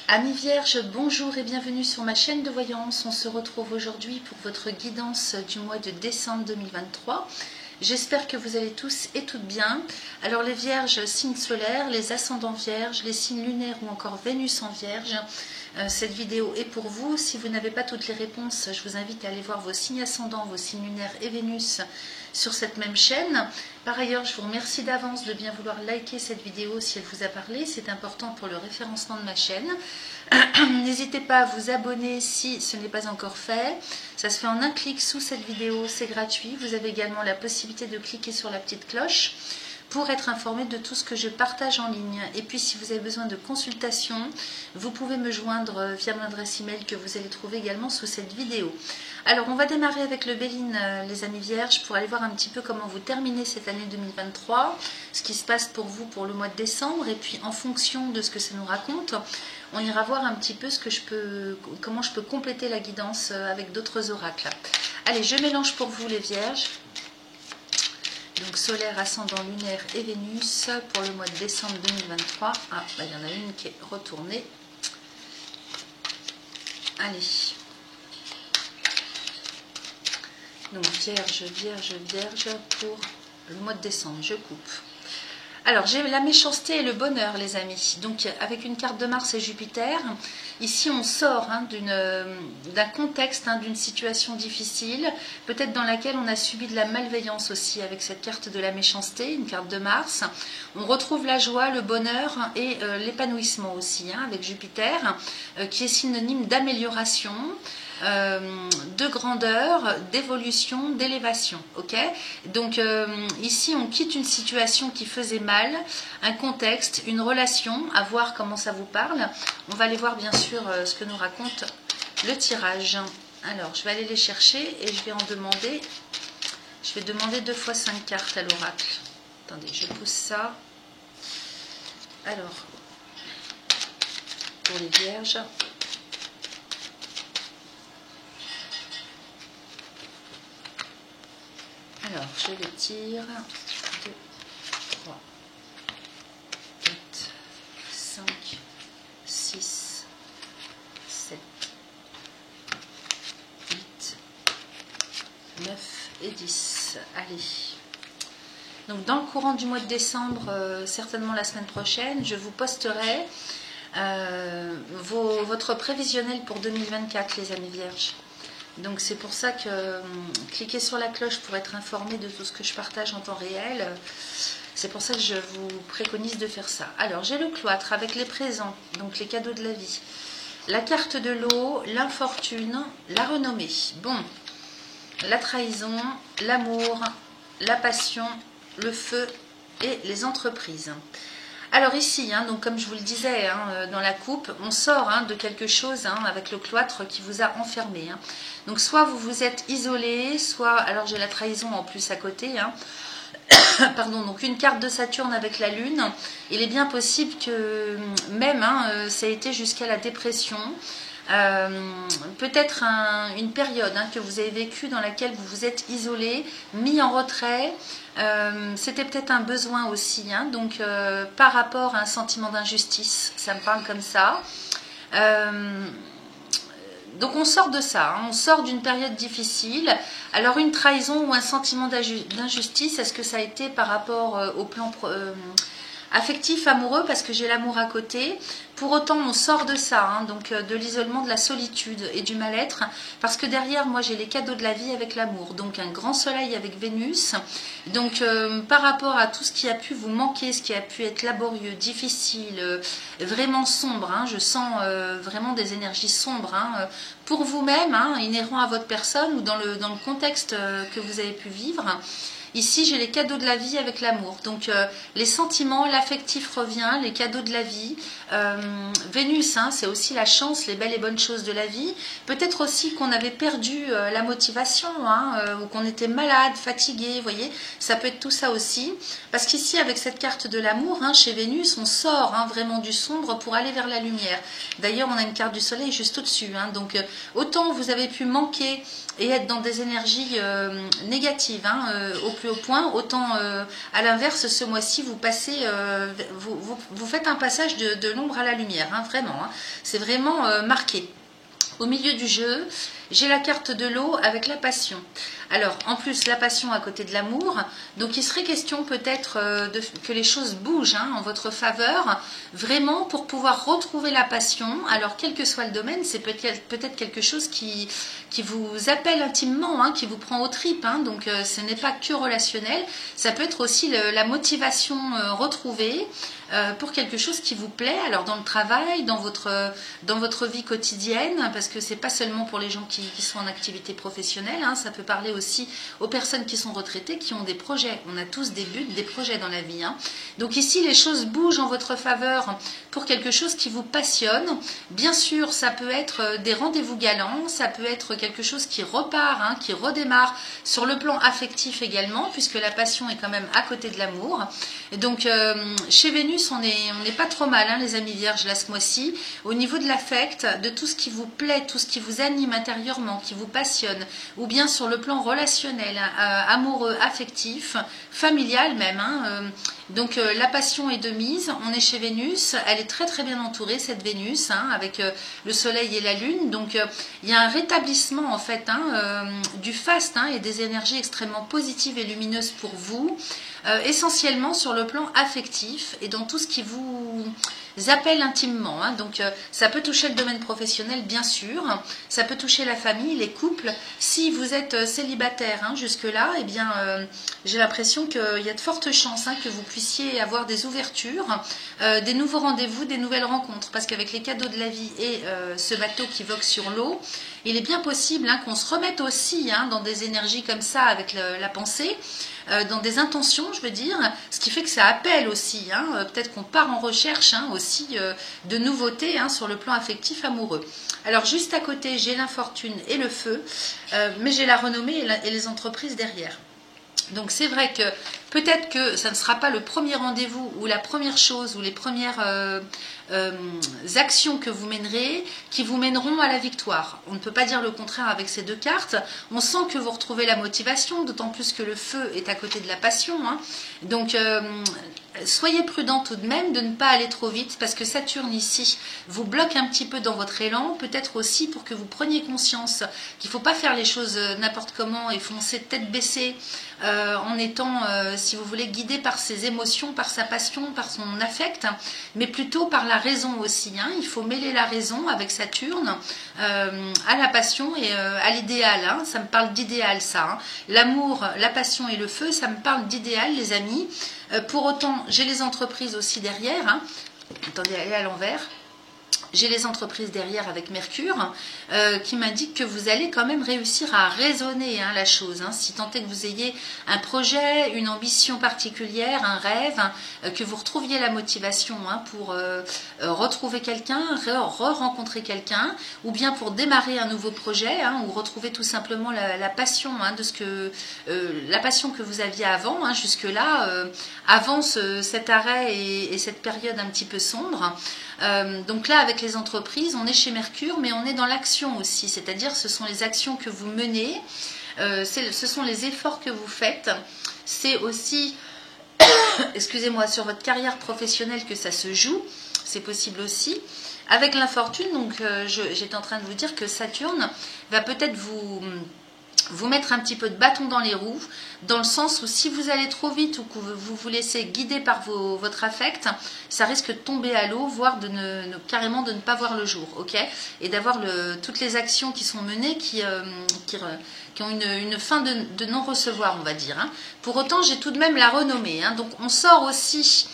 Amis vierges, bonjour et bienvenue sur ma chaîne de voyance. On se retrouve aujourd'hui pour votre guidance du mois de décembre 2023. J'espère que vous allez tous et toutes bien. Alors les vierges, signes solaires, les ascendants vierges, les signes lunaires ou encore Vénus en vierge. Cette vidéo est pour vous. Si vous n'avez pas toutes les réponses, je vous invite à aller voir vos signes ascendants, vos signes lunaires et Vénus sur cette même chaîne. Par ailleurs, je vous remercie d'avance de bien vouloir liker cette vidéo si elle vous a parlé. C'est important pour le référencement de ma chaîne. N'hésitez pas à vous abonner si ce n'est pas encore fait. Ça se fait en un clic sous cette vidéo, c'est gratuit. Vous avez également la possibilité de cliquer sur la petite cloche pour être informé de tout ce que je partage en ligne. Et puis si vous avez besoin de consultation, vous pouvez me joindre via mon adresse email que vous allez trouver également sous cette vidéo. Alors on va démarrer avec le Béline, les amis vierges, pour aller voir un petit peu comment vous terminez cette année 2023, ce qui se passe pour vous pour le mois de décembre, et puis en fonction de ce que ça nous raconte, on ira voir un petit peu comment je peux compléter la guidance avec d'autres oracles. Allez, je mélange pour vous les vierges. Donc solaire, ascendant, lunaire et Vénus pour le mois de décembre 2023. Ah, bah, il y en a une qui est retournée. Allez. Donc vierge, vierge, vierge pour le mois de décembre. Je coupe. Alors, j'ai la méchanceté et le bonheur, les amis. Donc, avec une carte de Mars et Jupiter, ici, on sort d'un contexte, d'une situation difficile, peut-être dans laquelle on a subi de la malveillance aussi, avec cette carte de la méchanceté, une carte de Mars. On retrouve la joie, le bonheur et l'épanouissement aussi, avec Jupiter, qui est synonyme d'amélioration, de grandeur, d'évolution, d'élévation. Ok, donc ici on quitte une situation qui faisait mal, un contexte, une relation, à voir comment ça vous parle. On va aller voir bien sûr ce que nous raconte le tirage. Alors je vais aller les chercher et je vais en demander. Je vais demander 2 fois 5 cartes à l'oracle. Attendez, je pousse ça. Alors pour les vierges. Alors, je les tire. 2, 3, 4, 5, 6, 7, 8, 9 et 10. Allez. Donc, dans le courant du mois de décembre, certainement la semaine prochaine, je vous posterai votre prévisionnel pour 2024, les amis vierges. Donc c'est pour ça que cliquez sur la cloche pour être informé de tout ce que je partage en temps réel. C'est pour ça que je vous préconise de faire ça. Alors j'ai le cloître avec les présents, donc les cadeaux de la vie. La carte de l'eau, l'infortune, la renommée. Bon, la trahison, l'amour, la passion, le feu et les entreprises. Alors ici, donc comme je vous le disais dans la coupe, on sort de quelque chose avec le cloître qui vous a enfermé. Donc soit vous vous êtes isolé, soit, alors j'ai la trahison en plus à côté, pardon, donc une carte de Saturne avec la Lune. Il est bien possible que même ça a été jusqu'à la dépression. Peut-être une période que vous avez vécue dans laquelle vous vous êtes isolé, mis en retrait. C'était peut-être un besoin aussi, donc par rapport à un sentiment d'injustice, ça me parle comme ça. Donc on sort de ça, on sort d'une période difficile. Alors une trahison ou un sentiment d'injustice, est-ce que ça a été par rapport au plan affectif, amoureux, parce que j'ai l'amour à côté. Pour autant, on sort de ça, donc de l'isolement, de la solitude et du mal-être, parce que derrière, moi, j'ai les cadeaux de la vie avec l'amour. Donc, un grand soleil avec Vénus. Donc, par rapport à tout ce qui a pu vous manquer, ce qui a pu être laborieux, difficile, vraiment sombre, je sens vraiment des énergies sombres, pour vous-même, inhérents à votre personne ou dans le contexte que vous avez pu vivre. Ici, j'ai les cadeaux de la vie avec l'amour. Donc, les sentiments, l'affectif revient, les cadeaux de la vie. Vénus, c'est aussi la chance, les belles et bonnes choses de la vie. Peut-être aussi qu'on avait perdu la motivation, ou qu'on était malade, fatigué, vous voyez. Ça peut être tout ça aussi. Parce qu'ici, avec cette carte de l'amour, chez Vénus, on sort vraiment du sombre pour aller vers la lumière. D'ailleurs, on a une carte du soleil juste au-dessus. Donc, autant vous avez pu manquer et être dans des énergies négatives, au plus plus au point, autant à l'inverse, ce mois-ci, vous passez, vous faites un passage de l'ombre à la lumière, hein, vraiment. Hein. C'est vraiment marqué. Au milieu du jeu, j'ai la carte de l'eau avec la passion. Alors, en plus, la passion à côté de l'amour. Donc, il serait question peut-être que les choses bougent hein, en votre faveur, vraiment pour pouvoir retrouver la passion. Alors, quel que soit le domaine, c'est peut-être quelque chose qui vous appelle intimement, hein, qui vous prend aux tripes. Hein. Donc, ce n'est pas que relationnel. Ça peut être aussi la motivation retrouvée pour quelque chose qui vous plaît. Alors, dans le travail, dans votre vie quotidienne, parce que c'est pas seulement pour les gens qui sont en activité professionnelle, hein, ça peut parler aussi aux personnes qui sont retraitées, qui ont des projets. On a tous des buts, des projets dans la vie. Hein. Donc ici, les choses bougent en votre faveur pour quelque chose qui vous passionne. Bien sûr, ça peut être des rendez-vous galants, ça peut être quelque chose qui repart, hein, qui redémarre sur le plan affectif également, puisque la passion est quand même à côté de l'amour. Et donc, chez Vénus, on n'est pas trop mal, hein, les amis vierges, là, ce mois-ci. Au niveau de l'affect, de tout ce qui vous plaît, tout ce qui vous anime intérieurement, qui vous passionne, ou bien sur le plan relationnel, amoureux, affectif, familial même. Hein, donc la passion est de mise, on est chez Vénus, elle est très très bien entourée cette Vénus, hein, avec le soleil et la lune, donc il y a un rétablissement en fait hein, du faste hein, et des énergies extrêmement positives et lumineuses pour vous, essentiellement sur le plan affectif et dans tout ce qui vous appelle intimement. Hein. Donc ça peut toucher le domaine professionnel bien sûr, ça peut toucher la famille, les couples. Si vous êtes célibataire hein, jusque-là, eh bien j'ai l'impression qu'il y a de fortes chances hein, que vous puissiez avoir des ouvertures, des nouveaux rendez-vous, des nouvelles rencontres. Parce qu'avec les cadeaux de la vie et ce bateau qui vogue sur l'eau, il est bien possible hein, qu'on se remette aussi hein, dans des énergies comme ça avec la pensée, dans des intentions, je veux dire, ce qui fait que ça appelle aussi, hein, peut-être qu'on part en recherche hein, aussi de nouveautés hein, sur le plan affectif amoureux. Alors juste à côté, j'ai l'infortune et le feu, mais j'ai la renommée et les entreprises derrière. Donc c'est vrai que peut-être que ça ne sera pas le premier rendez-vous ou la première chose ou les premières actions que vous mènerez qui vous mèneront à la victoire. On ne peut pas dire le contraire avec ces deux cartes. On sent que vous retrouvez la motivation, d'autant plus que le feu est à côté de la passion. Hein. Donc soyez prudent tout de même de ne pas aller trop vite parce que Saturne ici vous bloque un petit peu dans votre élan, peut-être aussi pour que vous preniez conscience qu'il ne faut pas faire les choses n'importe comment et foncer tête baissée en étant, si vous voulez, guidé par ses émotions, par sa passion, par son affect, mais plutôt par la raison aussi. Hein. Il faut mêler la raison avec Saturne à la passion et à l'idéal. Hein. Ça me parle d'idéal ça. Hein. L'amour, la passion et le feu, ça me parle d'idéal les amis. Pour autant, j'ai les entreprises aussi derrière. Hein. Attendez, elle est à l'envers. J'ai les entreprises derrière avec Mercure qui m'indique que vous allez quand même réussir à raisonner hein, la chose. Hein, si tant est que vous ayez un projet, une ambition particulière, un rêve, que vous retrouviez la motivation hein, pour retrouver quelqu'un, re-rencontrer quelqu'un, ou bien pour démarrer un nouveau projet, hein, ou retrouver tout simplement la passion hein, de ce que la passion que vous aviez avant, hein, jusque-là, avant cet arrêt et cette période un petit peu sombre. Donc là, avec les entreprises, on est chez Mercure, mais on est dans l'action aussi, c'est-à-dire ce sont les actions que vous menez, ce sont les efforts que vous faites, c'est aussi, excusez-moi, sur votre carrière professionnelle que ça se joue, c'est possible aussi. Avec l'infortune, donc j'étais en train de vous dire que Saturne va peut-être vous mettre un petit peu de bâton dans les roues, dans le sens où si vous allez trop vite ou que vous vous laissez guider par votre affect, ça risque de tomber à l'eau, voire carrément de ne pas voir le jour, ok? Et d'avoir toutes les actions qui sont menées qui ont une fin de non-recevoir, on va dire. Hein. Pour autant, j'ai tout de même la renommée. Hein. Donc, on sort aussi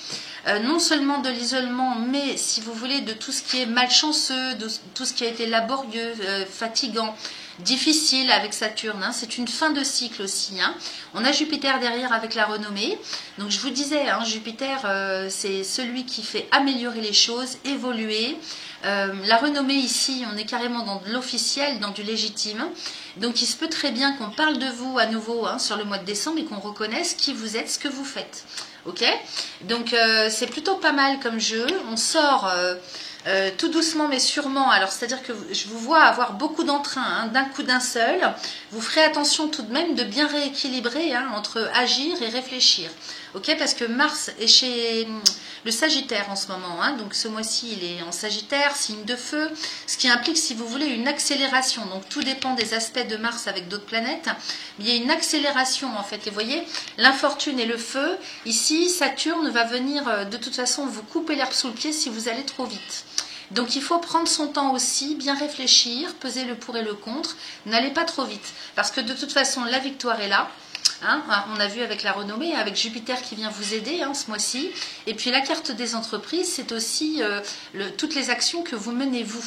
non seulement de l'isolement, mais si vous voulez, de tout ce qui est malchanceux, de tout ce qui a été laborieux, fatigant, difficile avec Saturne, hein. C'est une fin de cycle aussi. Hein. On a Jupiter derrière avec la renommée. Donc je vous disais, hein, Jupiter, c'est celui qui fait améliorer les choses, évoluer. La renommée ici, on est carrément dans de l'officiel, dans du légitime. Donc il se peut très bien qu'on parle de vous à nouveau hein, sur le mois de décembre et qu'on reconnaisse qui vous êtes, ce que vous faites. Ok, donc c'est plutôt pas mal comme jeu. On sort tout doucement mais sûrement. Alors c'est-à-dire que je vous vois avoir beaucoup d'entrain, hein, d'un coup d'un seul. Vous ferez attention tout de même de bien rééquilibrer, hein, entre agir et réfléchir. Ok, parce que Mars est chez le Sagittaire en ce moment, hein, donc ce mois-ci il est en Sagittaire, signe de feu, ce qui implique, si vous voulez, une accélération. Donc tout dépend des aspects de Mars avec d'autres planètes. Il y a une accélération en fait. Et vous voyez, l'infortune et le feu, ici Saturne va venir de toute façon vous couper l'herbe sous le pied si vous allez trop vite. Donc il faut prendre son temps aussi, bien réfléchir, peser le pour et le contre. N'allez pas trop vite, parce que de toute façon la victoire est là. Hein, on a vu avec la renommée, avec Jupiter qui vient vous aider, hein, ce mois-ci. Et puis la carte des entreprises, c'est aussi toutes les actions que vous menez vous.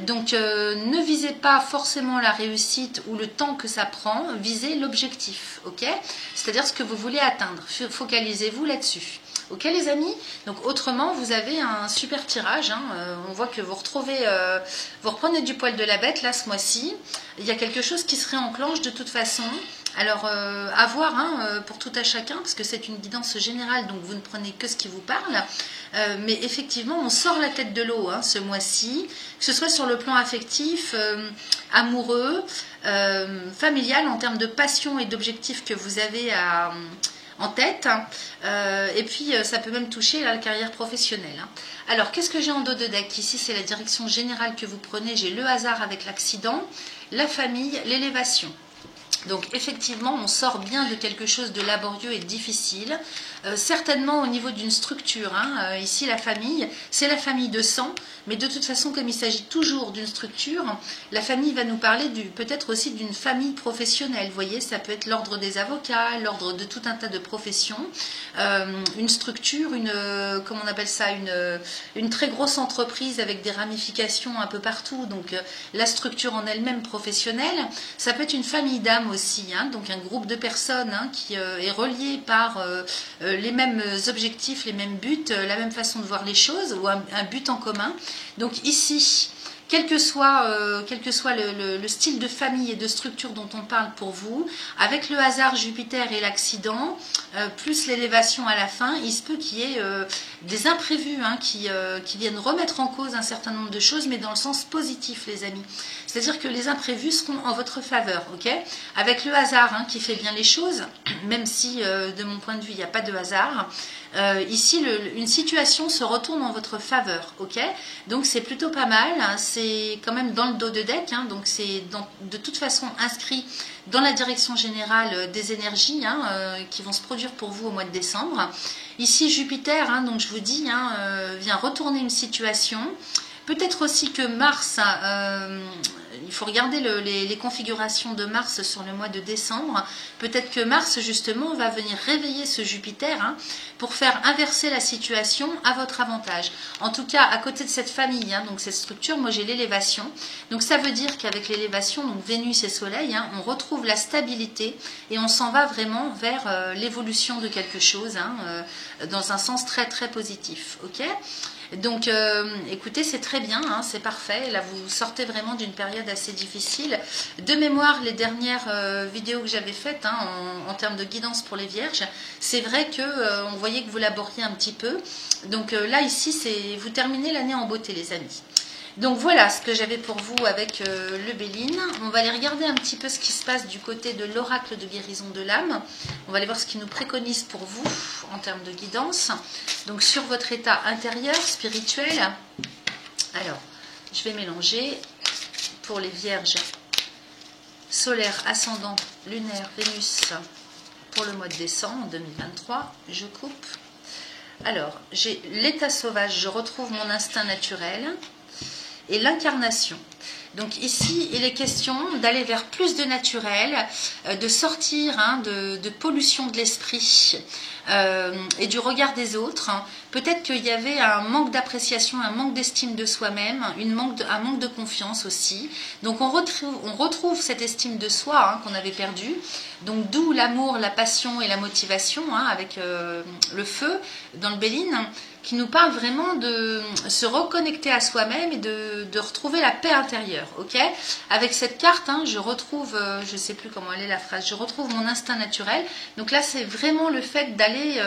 Donc ne visez pas forcément la réussite ou le temps que ça prend, visez l'objectif, ok? C'est-à-dire ce que vous voulez atteindre. Focalisez-vous là-dessus. Ok les amis? Donc autrement, vous avez un super tirage, hein. On voit que vous reprenez du poil de la bête là ce mois-ci. Il y a quelque chose qui se réenclenche de toute façon. Alors à voir, hein, pour tout à chacun, parce que c'est une guidance générale, donc vous ne prenez que ce qui vous parle. Mais effectivement, on sort la tête de l'eau, hein, ce mois-ci, que ce soit sur le plan affectif, amoureux, familial, en termes de passion et d'objectifs que vous avez en tête, et puis ça peut même toucher là, la carrière professionnelle, hein. Alors qu'est-ce que j'ai en dos de deck? Ici c'est la direction générale que vous prenez, j'ai le hasard avec l'accident, la famille, l'élévation. Donc effectivement, on sort bien de quelque chose de laborieux et de difficile, certainement au niveau d'une structure, hein. Ici la famille, c'est la famille de sang, mais de toute façon, comme il s'agit toujours d'une structure, la famille va nous parler peut-être aussi d'une famille professionnelle. Vous voyez, ça peut être l'ordre des avocats, l'ordre de tout un tas de professions, une structure, comment on appelle ça, une très grosse entreprise avec des ramifications un peu partout, donc la structure en elle-même professionnelle. Ça peut être une famille d'âmes aussi, hein, donc un groupe de personnes, hein, qui est relié par les mêmes objectifs, les mêmes buts, la même façon de voir les choses, ou un but en commun. Donc ici, quel que soit le style de famille et de structure dont on parle pour vous, avec le hasard Jupiter et l'accident, plus l'élévation à la fin, il se peut qu'il y ait des imprévus, hein, qui viennent remettre en cause un certain nombre de choses, mais dans le sens positif, les amis. C'est-à-dire que les imprévus seront en votre faveur, ok? Avec le hasard, hein, qui fait bien les choses, même si de mon point de vue, il n'y a pas de hasard. Ici, une situation se retourne en votre faveur, ok? Donc c'est plutôt pas mal, hein, c'est quand même dans le dos de deck, hein, donc c'est de toute façon inscrit dans la direction générale des énergies, hein, qui vont se produire pour vous au mois de décembre. Ici Jupiter, hein, donc je vous dis, hein, vient retourner une situation. Peut-être aussi que Mars, il faut regarder les configurations de Mars sur le mois de décembre. Peut-être que Mars, justement, va venir réveiller ce Jupiter, hein, pour faire inverser la situation à votre avantage. En tout cas, à côté de cette famille, hein, donc cette structure, moi j'ai l'élévation. Donc ça veut dire qu'avec l'élévation, donc Vénus et Soleil, hein, on retrouve la stabilité et on s'en va vraiment vers l'évolution de quelque chose, hein, dans un sens très très positif. Ok ? Donc écoutez, c'est très bien, hein, c'est parfait. Là vous sortez vraiment d'une période assez difficile. De mémoire, les dernières vidéos que j'avais faites, hein, en termes de guidance pour les vierges, c'est vrai que on voyait que vous laboriez un petit peu. Donc là ici, vous terminez l'année en beauté, les amis. Donc voilà ce que j'avais pour vous avec le Béline. On va aller regarder un petit peu ce qui se passe du côté de l'oracle de guérison de l'âme. On va aller voir ce qu'il nous préconise pour vous en termes de guidance. Donc sur votre état intérieur, spirituel. Alors, je vais mélanger pour les vierges solaire, ascendant, lunaire, Vénus pour le mois de décembre 2023. Je coupe. Alors, j'ai l'état sauvage, je retrouve mon instinct naturel. Et l'incarnation. Donc ici, il est question d'aller vers plus de naturel, de sortir, hein, de pollution de l'esprit et du regard des autres. Peut-être qu'il y avait un manque d'appréciation, un manque d'estime de soi-même, un manque de confiance aussi. Donc on retrouve cette estime de soi, hein, qu'on avait perdue. Donc d'où l'amour, la passion et la motivation, hein, avec le feu dans le Béline. qui nous parle vraiment de se reconnecter à soi-même et de retrouver la paix intérieure. Ok, avec cette carte, hein, je retrouve, je ne sais plus comment elle est la phrase, je retrouve mon instinct naturel. Donc là, c'est vraiment le fait d'aller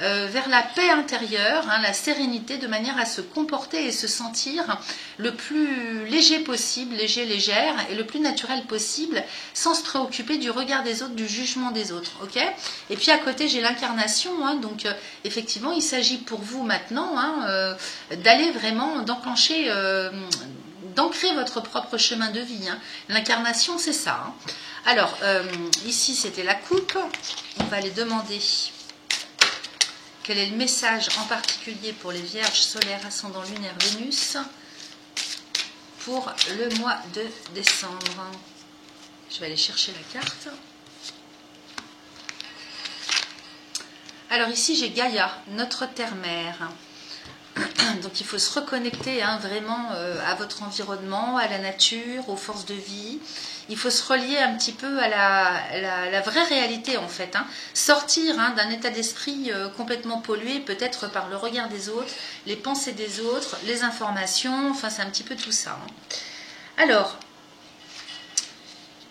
vers la paix intérieure, hein, la sérénité, de manière à se comporter et se sentir le plus léger possible, légère, et le plus naturel possible, sans se préoccuper du regard des autres, du jugement des autres. Ok, et puis à côté, j'ai l'incarnation, hein, donc effectivement, il s'agit pour vous maintenant, hein, d'aller vraiment, d'enclencher, d'ancrer votre propre chemin de vie. Hein. L'incarnation, c'est ça. Hein. Alors, ici, c'était la coupe. On va aller demander quel est le message en particulier pour les Vierges solaires, ascendant lunaire, Vénus, pour le mois de décembre. Je vais aller chercher la carte. Alors ici, j'ai Gaïa, notre terre-mère. Donc il faut se reconnecter, hein, vraiment à votre environnement, à la nature, aux forces de vie. Il faut se relier un petit peu à la vraie réalité en fait. Hein. Sortir, hein, d'un état d'esprit complètement pollué, peut-être par le regard des autres, les pensées des autres, les informations, enfin c'est un petit peu tout ça. Hein. Alors,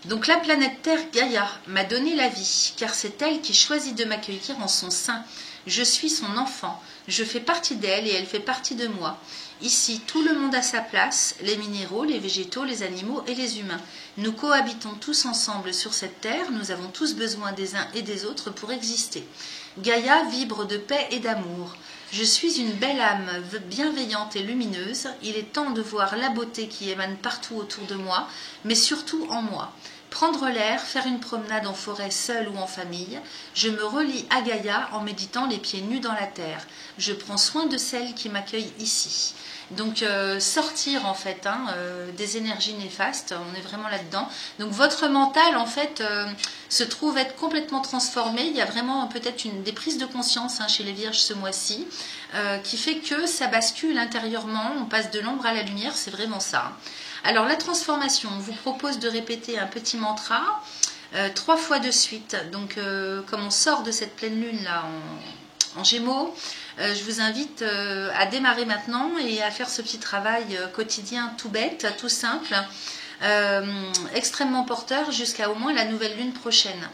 donc la planète Terre Gaïa m'a donné la vie, car c'est elle qui choisit de m'accueillir en son sein. Je suis son enfant, je fais partie d'elle et elle fait partie de moi. Ici, tout le monde a sa place, les minéraux, les végétaux, les animaux et les humains. Nous cohabitons tous ensemble sur cette terre, nous avons tous besoin des uns et des autres pour exister. Gaïa vibre de paix et d'amour. Je suis une belle âme bienveillante et lumineuse, il est temps de voir la beauté qui émane partout autour de moi, mais surtout en moi. Prendre l'air, faire une promenade en forêt seule ou en famille, je me relie à Gaïa en méditant les pieds nus dans la terre. Je prends soin de celle qui m'accueille ici. Donc sortir en fait, hein, des énergies néfastes, on est vraiment là-dedans. Donc votre mental en fait se trouve être complètement transformé. Il y a vraiment peut-être des prises de conscience, hein, chez les Vierges ce mois-ci, qui fait que ça bascule intérieurement, on passe de l'ombre à la lumière, c'est vraiment ça. Alors la transformation, on vous propose de répéter un petit mantra 3 fois de suite. Donc comme on sort de cette pleine lune là en Gémeaux, je vous invite à démarrer maintenant et à faire ce petit travail quotidien tout bête, tout simple, extrêmement porteur jusqu'à au moins la nouvelle lune prochaine.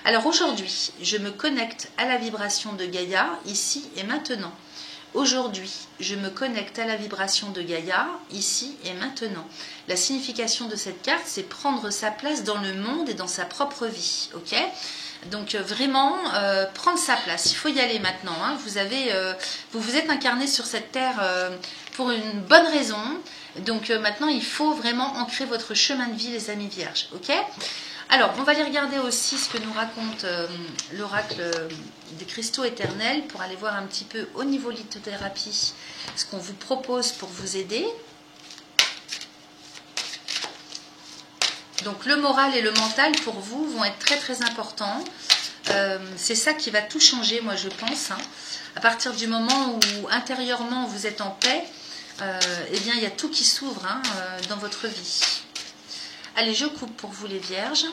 Alors aujourd'hui, je me connecte à la vibration de Gaïa ici et maintenant. Aujourd'hui, je me connecte à la vibration de Gaïa, ici et maintenant. La signification de cette carte, c'est prendre sa place dans le monde et dans sa propre vie. Ok ? Donc vraiment, prendre sa place. Il faut y aller maintenant. Hein. Vous vous êtes incarné sur cette terre pour une bonne raison. Donc maintenant, il faut vraiment ancrer votre chemin de vie, les amis vierges. Ok ? Alors, on va aller regarder aussi ce que nous raconte l'oracle des cristaux éternels pour aller voir un petit peu au niveau lithothérapie ce qu'on vous propose pour vous aider. Donc, le moral et le mental pour vous vont être très très importants. C'est ça qui va tout changer, moi je pense. Hein. À partir du moment où intérieurement vous êtes en paix, eh bien il y a tout qui s'ouvre, hein, dans votre vie. Allez, je coupe pour vous les vierges.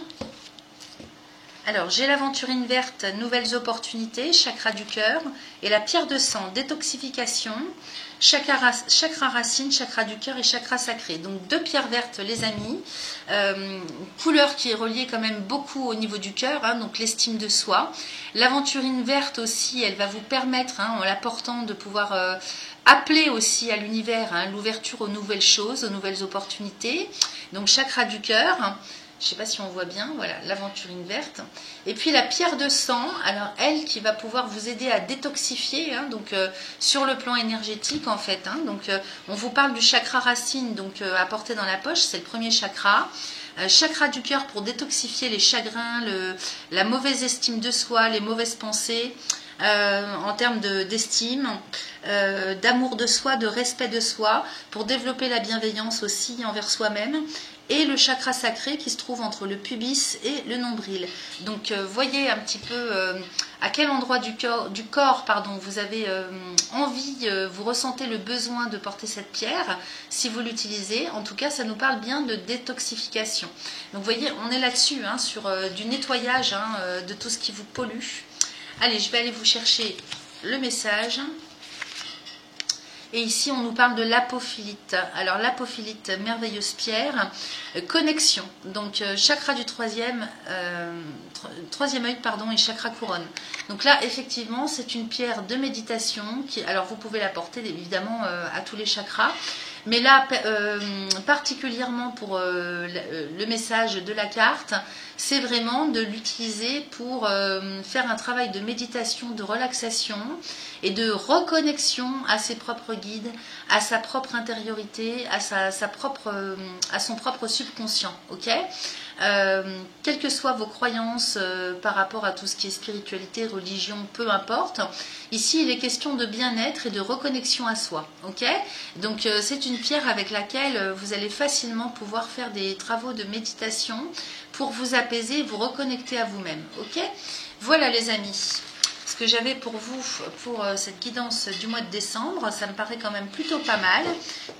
Alors, j'ai l'aventurine verte, nouvelles opportunités, chakra du cœur, et la pierre de sang, détoxification, chakra racine, chakra du cœur et chakra sacré. Donc, 2 pierres vertes, les amis. Couleur qui est reliée quand même beaucoup au niveau du cœur, hein, donc l'estime de soi. L'aventurine verte aussi, elle va vous permettre, hein, en la portant, de pouvoir appeler aussi à l'univers, hein, l'ouverture aux nouvelles choses, aux nouvelles opportunités. Donc, chakra du cœur. Je ne sais pas si on voit bien, voilà, l'aventurine verte. Et puis la pierre de sang, alors elle qui va pouvoir vous aider à détoxifier, hein, donc sur le plan énergétique en fait. Hein, donc on vous parle du chakra racine, donc à porter dans la poche, c'est le premier chakra. Chakra du cœur pour détoxifier les chagrins, la mauvaise estime de soi, les mauvaises pensées. En termes d'estime, d'amour de soi, de respect de soi, pour développer la bienveillance aussi envers soi-même. Et le chakra sacré qui se trouve entre le pubis et le nombril. Donc voyez un petit peu à quel endroit du corps vous avez envie, vous ressentez le besoin de porter cette pierre, si vous l'utilisez. En tout cas, ça nous parle bien de détoxification. Donc vous voyez, on est là-dessus, hein, sur du nettoyage, hein, de tout ce qui vous pollue. Allez, je vais aller vous chercher le message. Et ici, on nous parle de l'apophilite. Alors, l'apophilite, merveilleuse pierre, connexion. Donc, chakra du troisième œil, pardon, et chakra couronne. Donc là, effectivement, c'est une pierre de méditation. Alors, vous pouvez la porter, évidemment, à tous les chakras. Mais là, particulièrement pour le message de la carte, c'est vraiment de l'utiliser pour faire un travail de méditation, de relaxation et de reconnexion à ses propres guides, à sa propre intériorité, à son propre subconscient. Ok, quelles que soient vos croyances par rapport à tout ce qui est spiritualité, religion, peu importe. Ici, il est question de bien-être et de reconnexion à soi. Ok, donc c'est une pierre avec laquelle vous allez facilement pouvoir faire des travaux de méditation pour vous apaiser, vous reconnecter à vous-même. Ok, voilà les amis. Ce que j'avais pour vous pour cette guidance du mois de décembre, ça me paraît quand même plutôt pas mal.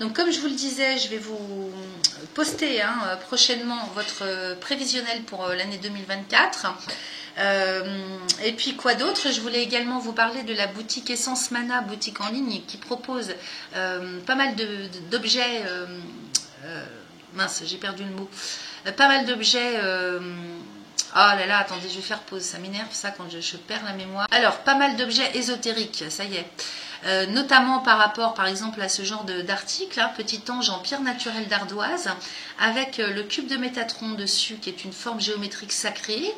Donc comme je vous le disais, je vais vous poster prochainement votre prévisionnel pour l'année 2024. Et puis quoi d'autre, je voulais également vous parler de la boutique Essence Mana, boutique en ligne qui propose pas mal d'objets, mince j'ai perdu le mot, pas mal d'objets, oh là là, attendez, je vais faire pause, ça m'énerve ça quand je perds la mémoire. Alors, pas mal d'objets ésotériques, ça y est. Notamment par rapport, par exemple, à ce genre d'article, petit ange en pierre naturelle d'ardoise, avec le cube de Métatron dessus, qui est une forme géométrique sacrée,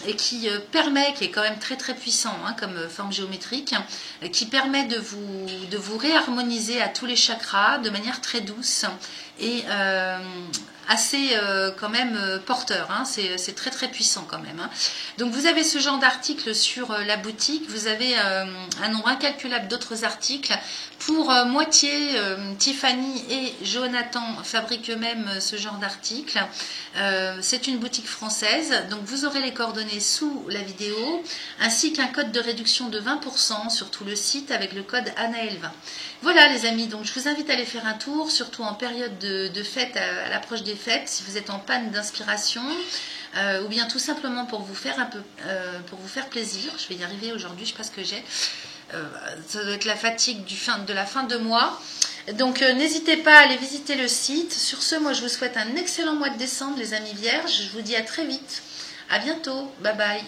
et qui permet, qui est quand même très très puissant comme forme géométrique, qui permet de vous réharmoniser à tous les chakras de manière très douce et assez quand même porteur, c'est très très puissant quand même. Donc vous avez ce genre d'article sur la boutique, vous avez un nombre incalculable d'autres articles. Pour moitié, Tiffany et Jonathan fabriquent eux-mêmes ce genre d'articles. C'est une boutique française, donc vous aurez les coordonnées sous la vidéo, ainsi qu'un code de réduction de 20% sur tout le site avec le code Anaël20. Voilà les amis, donc je vous invite à aller faire un tour, surtout en période de fête, à l'approche des fêtes, si vous êtes en panne d'inspiration, ou bien tout simplement pour vous faire pour vous faire plaisir. Je vais y arriver aujourd'hui, je ne sais pas ce que j'ai. Ça doit être la fatigue de la fin de mois. Donc n'hésitez pas à aller visiter le site. Sur ce, moi je vous souhaite un excellent mois de décembre les amis vierges. Je vous dis à très vite. À bientôt. Bye bye.